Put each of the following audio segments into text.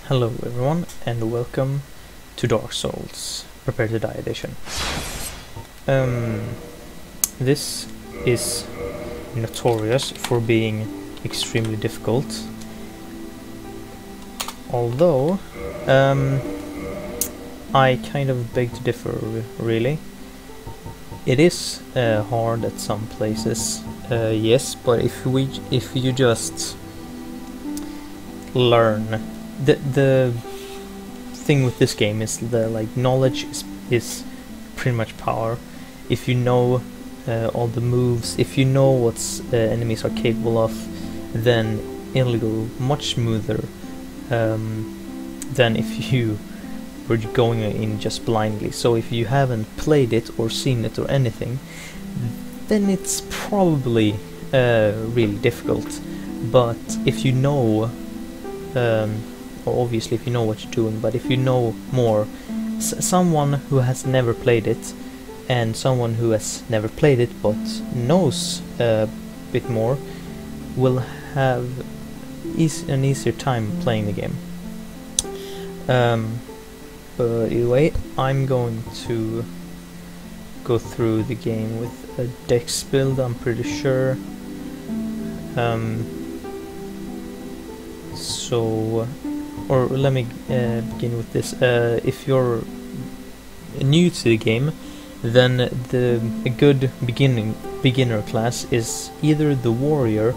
Hello everyone and welcome to Dark Souls Prepare to Die edition. This is notorious for being extremely difficult, although I kind of beg to differ really. It is hard at some places, yes, but if you just learn. The thing with this game is the knowledge is pretty much power. If you know all the moves, if you know what enemies are capable of, then it'll go much smoother than if you were going in just blindly. So if you haven't played it or seen it or anything, then it's probably really difficult. But if you know obviously if you know what you're doing, but if you know more, someone who has never played it and someone who has never played it but knows a bit more will have an easier time playing the game. But anyway, I'm going to go through the game with a dex build, I'm pretty sure. Or let me begin with this. If you're new to the game, then a good beginner class is either the warrior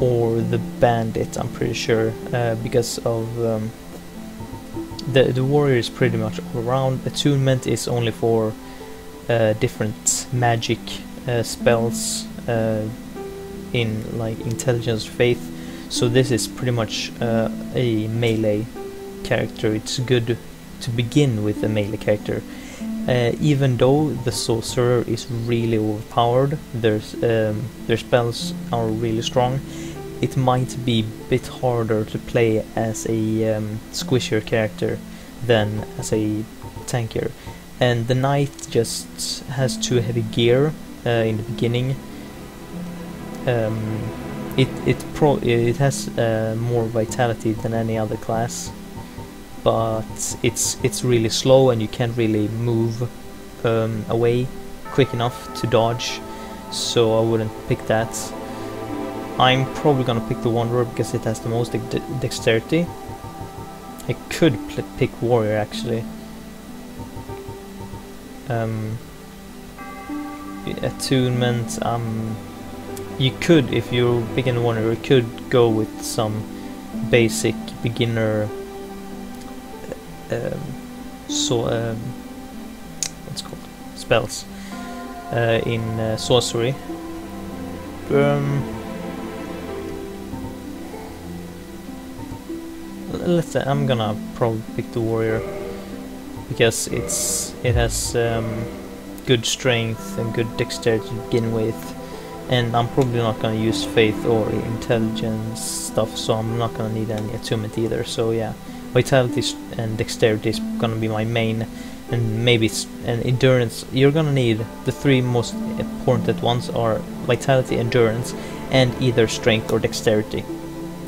or the bandit, I'm pretty sure, because of the warrior is pretty much all around. Attunement is only for different magic spells in like intelligence, faith. So this is pretty much a melee character. It's good to begin with a melee character. Even though the sorcerer is really overpowered, their spells are really strong, it might be a bit harder to play as a squishier character than as a tankier. And the knight just has too heavy gear in the beginning. It has more vitality than any other class, but it's really slow and you can't really move away quick enough to dodge, so I wouldn't pick that. I'm probably gonna pick the Wanderer because it has the most dexterity. I could pick Warrior actually. Attunement, you could, if you're beginner Wanderer, you could go with some basic beginner what's called spells in sorcery. Let's say I'm gonna probably pick the warrior because it has good strength and good dexterity to begin with. And I'm probably not going to use faith or intelligence stuff, so I'm not going to need any attunement either. So yeah, vitality and dexterity is going to be my main, and maybe and endurance. You're going to need the three most important ones are vitality, endurance, and either strength or dexterity.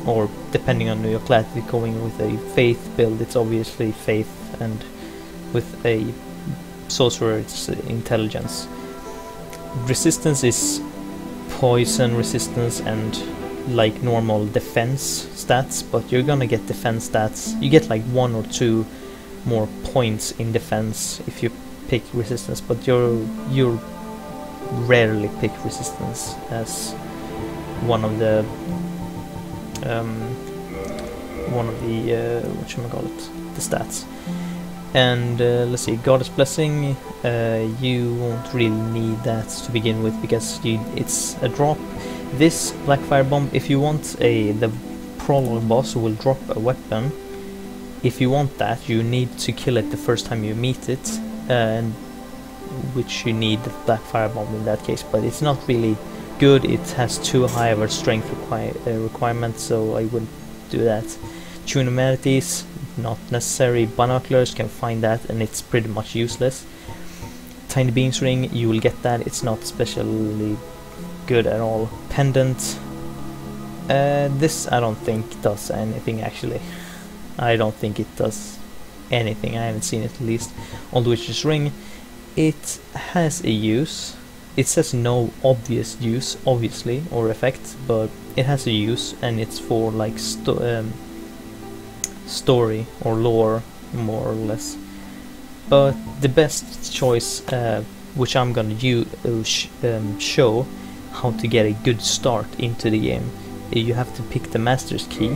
Or depending on your class, if you're going with a faith build, it's obviously faith, and with a sorcerer, it's intelligence. Resistance is poison resistance and like normal defense stats, but you're gonna get defense stats. You get like 1 or 2 more points in defense if you pick resistance, but you rarely pick resistance as one of the whatchamacallit, the stats. And let's see, Goddess Blessing, you won't really need that to begin with because it's a drop. This Blackfire Bomb, if you want the Prologue boss will drop a weapon, if you want that you need to kill it the first time you meet it, and which you need the Blackfire Bomb in that case, but it's not really good. It has too high of a strength requirement, so I wouldn't do that. Tune Humanities, not necessary. Binoculars, can find that and it's pretty much useless. Tiny Beans Ring, you will get that, it's not especially good at all. Pendant, this I don't think does anything actually. I don't think it does anything. I haven't seen it at least on the Witch's Ring. It has a use. It says no obvious use, obviously, or effect, but it has a use, and it's for like story or lore, more or less. But the best choice, which I'm gonna show how to get a good start into the game, you have to pick the Master's Key,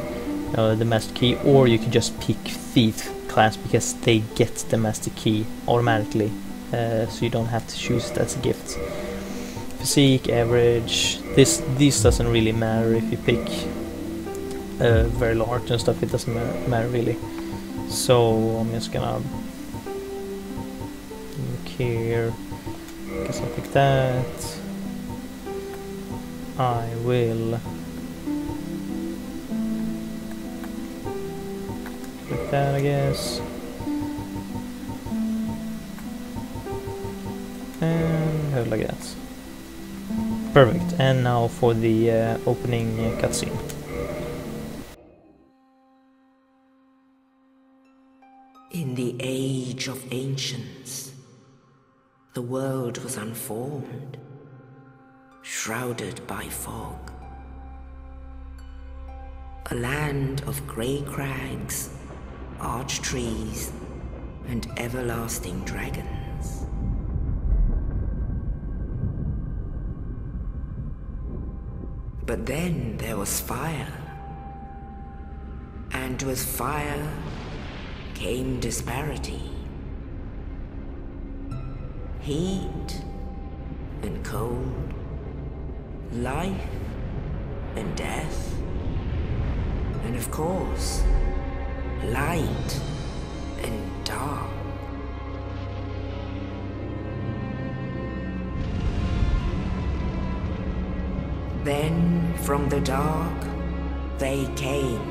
or you can just pick Thief class because they get the Master Key automatically, so you don't have to choose it as a gift. Physique, average, this doesn't really matter if you pick very large and stuff, it doesn't matter really. So I'm just gonna look here, guess I'll pick that. I will pick that, I guess. And hold like that. Perfect, and now for the opening cutscene. In the age of ancients, the world was unformed, shrouded by fog. A land of grey crags, arch trees, and everlasting dragons. But then there was fire, and with fire came disparity. Heat and cold, life and death, and of course, light and dark. Then from the dark they came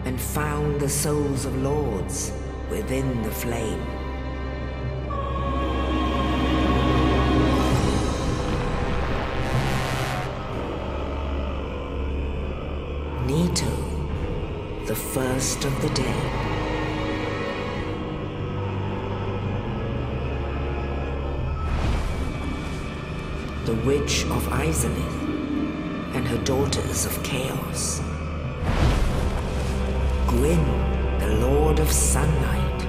and found the souls of lords within the flame. Nito, the first of the dead. The Witch of Izalith and her daughters of Chaos. Gwyn, the Lord of Sunlight,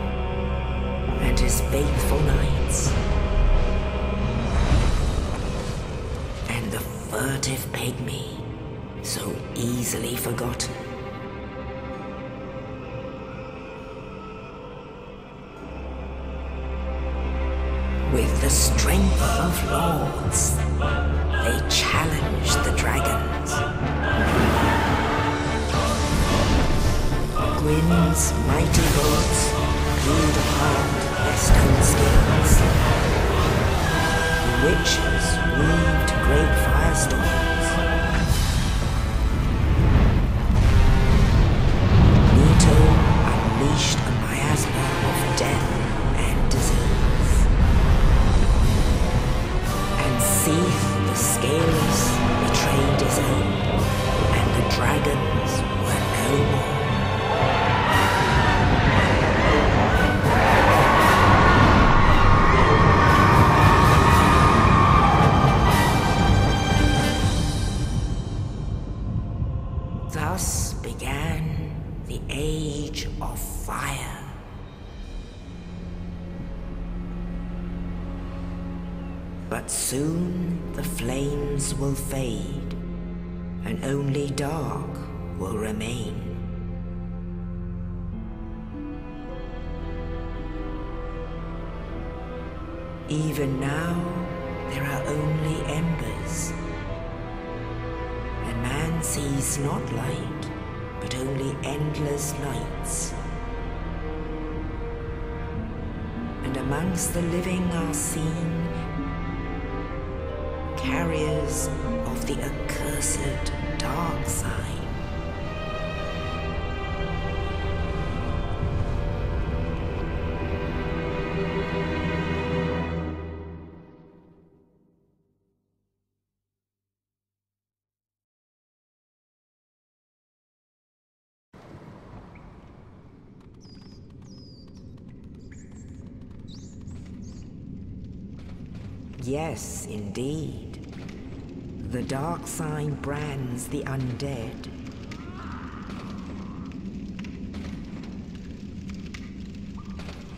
and his faithful knights. And the furtive pygmy, so easily forgotten. With the strength of lords, they challenged the dragons. Gwyn's mighty bullets peeled apart their stone skills. The witches weaved great firestorms. Nito unleashed a miasma of death and disease. And Seath, the Scaleless, betrayed his own, and the dragons were no more. Thus began the Age of Fire. But soon the flames will fade, and only dark will remain. Even now, there are only embers. And man sees not light, but only endless nights. And amongst the living are seen carriers of the accursed dark side. Yes, indeed. The dark sign brands the undead.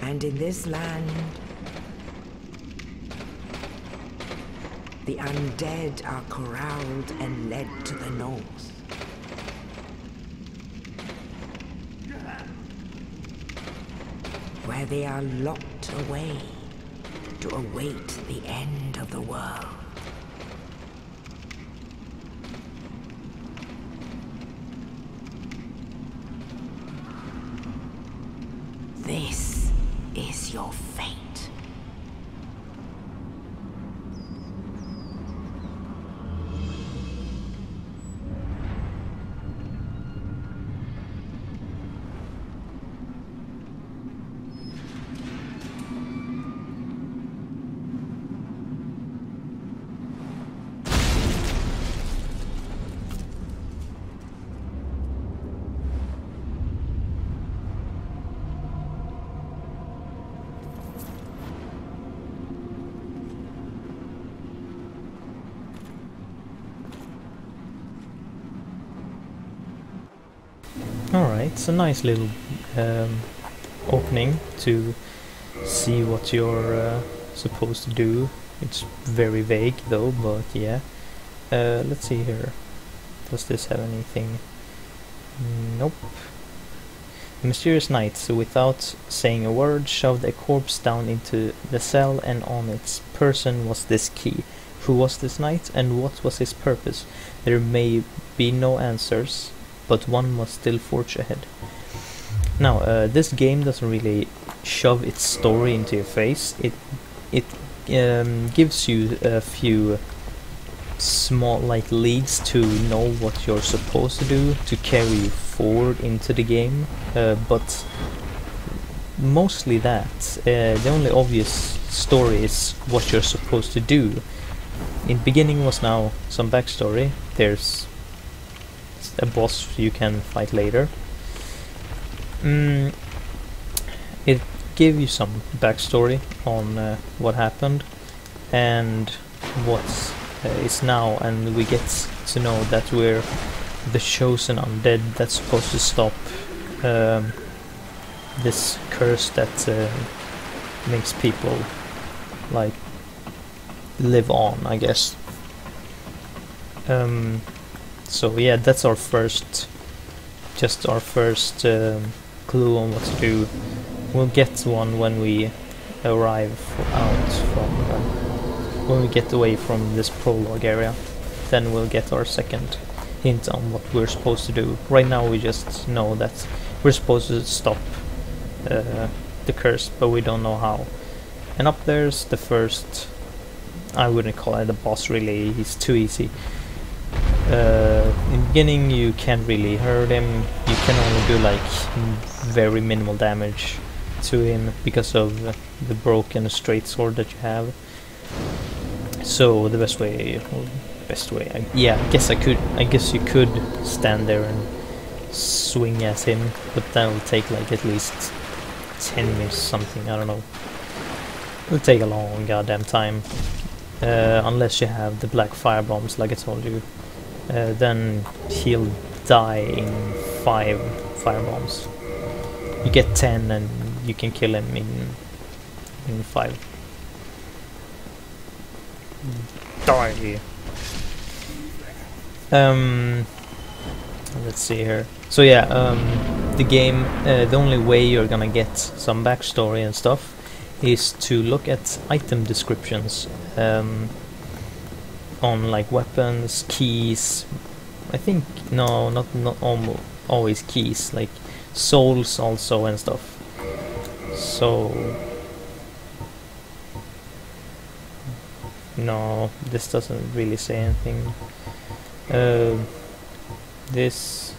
And in this land, the undead are corralled and led to the north. Where they are locked away to await the end of the world. This is your fate. Alright, it's a nice little opening to see what you're supposed to do. It's very vague though, but yeah. Let's see here. Does this have anything? Nope. The mysterious knight, without saying a word, shoved a corpse down into the cell, and on its person was this key. Who was this knight, and what was his purpose? There may be no answers, but one must still forge ahead. Now, this game doesn't really shove its story into your face. It gives you a few small leads to know what you're supposed to do to carry you forward into the game, but mostly that. The only obvious story is what you're supposed to do. In the beginning was now some backstory. There's a boss you can fight later. It gave you some backstory on what happened and what is now, and we get to know that we're the Chosen Undead that's supposed to stop this curse that makes people like live on, I guess. So yeah, that's our first, just our first clue on what to do. We'll get one when we arrive out from, when we get away from this prologue area. Then we'll get our second hint on what we're supposed to do. Right now we just know that we're supposed to stop the curse, but we don't know how. And up there's the first, I wouldn't call it a boss really, he's too easy. In the beginning you can't really hurt him, you can only do like very minimal damage to him because of the broken straight sword that you have. So the best way, yeah, I guess you could stand there and swing at him, but that'll take like at least 10 minutes something, I don't know. It'll take a long goddamn time, unless you have the black fire bombs like I told you. Then he'll die in 5 firebombs. You get 10 and you can kill him in 5. Die! Let's see here. So yeah, the game, the only way you're gonna get some backstory and stuff is to look at item descriptions. On like weapons, keys, I think, no, not always keys, like souls also and stuff. So no, this doesn't really say anything. This,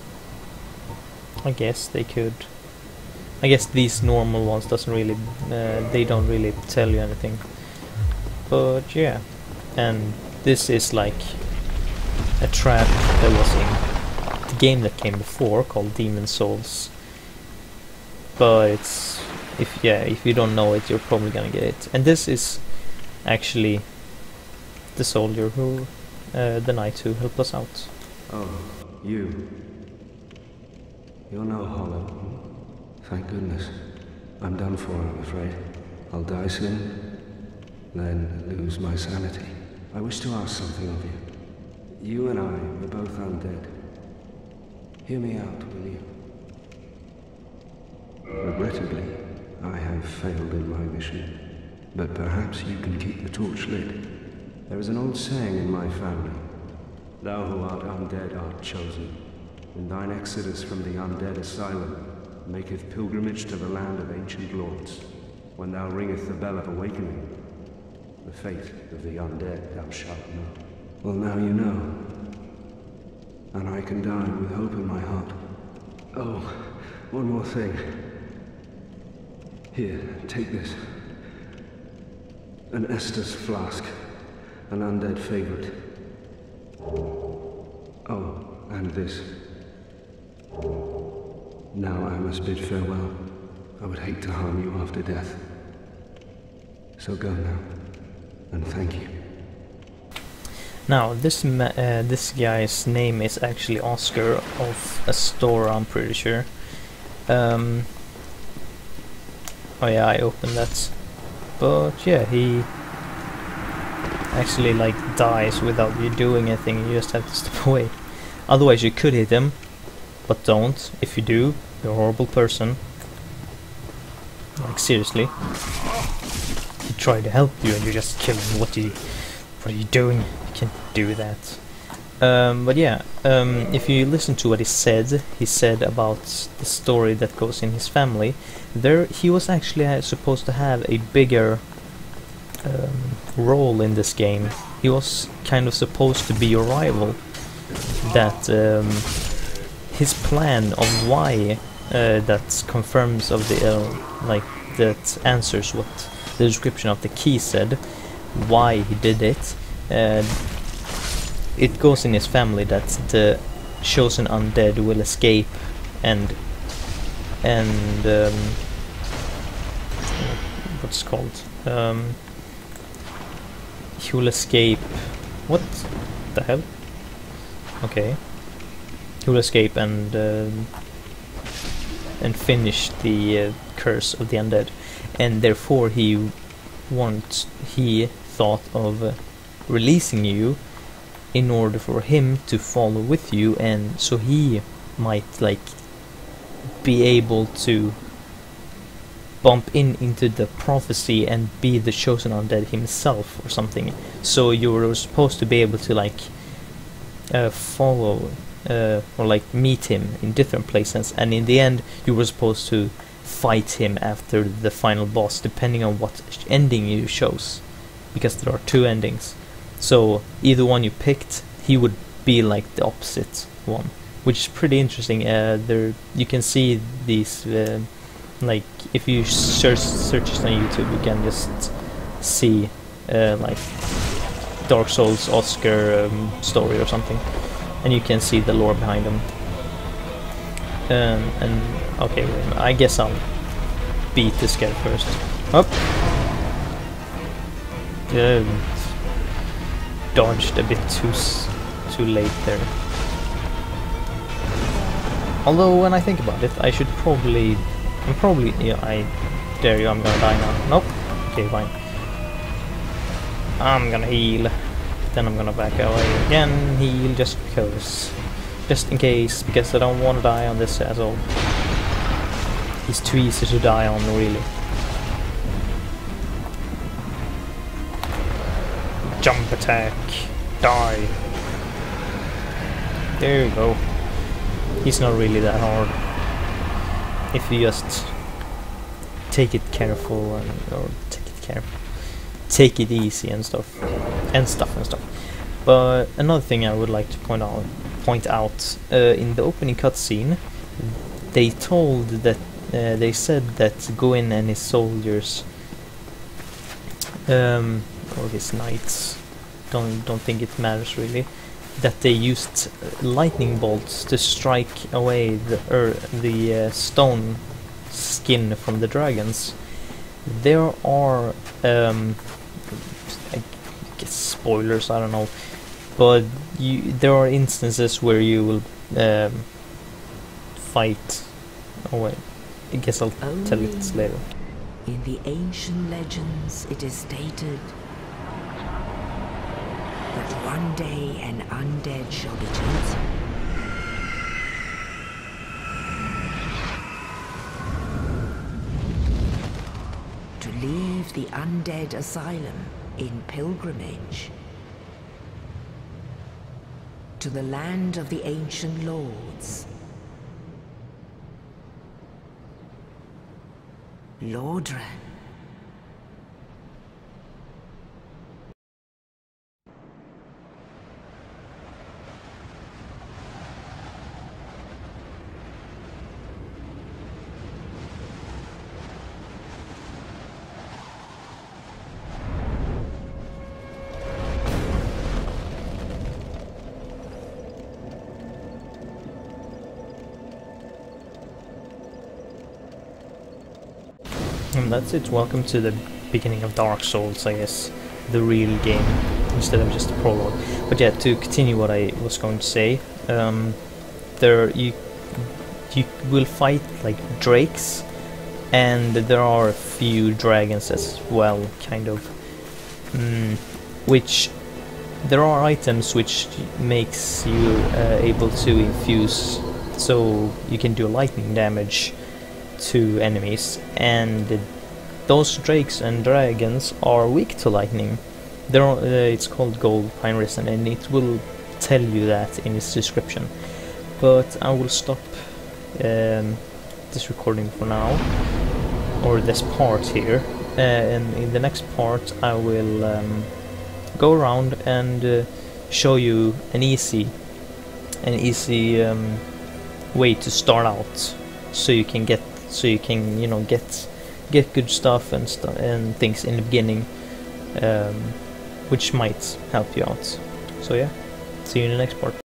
I guess they could, I guess these normal ones doesn't really, they don't really tell you anything. But yeah, and this is like a trap that was in the game that came before called Demon Souls. But it's, if you don't know it, you're probably gonna get it. And this is actually the soldier who, the knight who helped us out. Oh, you. You're no hollow. Thank goodness. I'm done for, I'm afraid. I'll die soon, then lose my sanity. I wish to ask something of you. You and I, we're both undead. Hear me out, will you? Regrettably, I have failed in my mission, but perhaps you can keep the torch lit. There is an old saying in my family. Thou who art undead art chosen, and thine exodus from the undead asylum maketh pilgrimage to the land of ancient lords. When thou ringeth the bell of awakening, the fate of the undead thou shalt know. Well, now you know, and I can die with hope in my heart. Oh, one more thing. Here, take this. An Estus flask, an undead favorite. Oh, and this. Now I must bid farewell. I would hate to harm you after death. So go now, and thank you. Now, this guy's name is actually Oscar of Astora, I'm pretty sure. Oh yeah, I opened that. But yeah, he actually like dies without you doing anything, you just have to step away. Otherwise you could hit him, but don't. If you do, you're a horrible person. Like seriously. He tried to help you and you just kill him. What are you doing? You can't do that. But yeah, if you listen to what he said about the story that goes in his family, he was actually supposed to have a bigger role in this game. He was kind of supposed to be your rival. That his plan of why that confirms of the that answers what the description of the key said, why he did it. It goes in his family that the Chosen Undead will escape and what's it called? He will escape. What the hell? Okay. He will escape and finish the curse of the undead, and therefore he thought of releasing you in order for him to follow with you, and so he might like be able to bump into the prophecy and be the Chosen Undead himself or something. So you were supposed to be able to like follow or like meet him in different places, and in the end you were supposed to fight him after the final boss, depending on what ending you chose, because there are two endings. So either one you picked, he would be like the opposite one, which is pretty interesting. There you can see these like if you search this on YouTube, you can just see like Dark Souls Oscar story or something, and you can see the lore behind them. And okay, I guess I'll beat this guy first. Up. Dodged a bit too late there. Although when I think about it, I should probably, yeah, I dare you, I'm gonna die now. Nope. Okay, fine. I'm gonna heal. Then I'm gonna back away again, heal just because. Just in case, because I don't want to die on this asshole. He's too easy to die on, really. Jump attack. Die. There you go. He's not really that hard. If you just take it careful take it easy and stuff. But another thing I would like to point out in the opening cutscene, they said that Gwyn and his soldiers or his knights, don't think it matters really, that they used lightning bolts to strike away the stone skin from the dragons. There are I guess spoilers, I don't know. But there are instances where you will fight. Oh wait, I guess I'll tell it later. In the ancient legends, it is stated that one day an undead shall be chosen. To leave the undead asylum in pilgrimage to the land of the ancient lords. Lordran. And that's it. Welcome to the beginning of Dark Souls, I guess. The real game, instead of just a prologue. But yeah, to continue what I was going to say, there you will fight like drakes, and there are a few dragons as well, kind of. Which there are items which makes you able to infuse, so you can do lightning damage to enemies, and those drakes and dragons are weak to lightning. It's called gold pine resin, and it will tell you that in its description. But I will stop this recording for now, or this part here, and in the next part I will go around and show you an easy way to start out, so you can get good stuff and things in the beginning, which might help you out. So yeah, see you in the next part.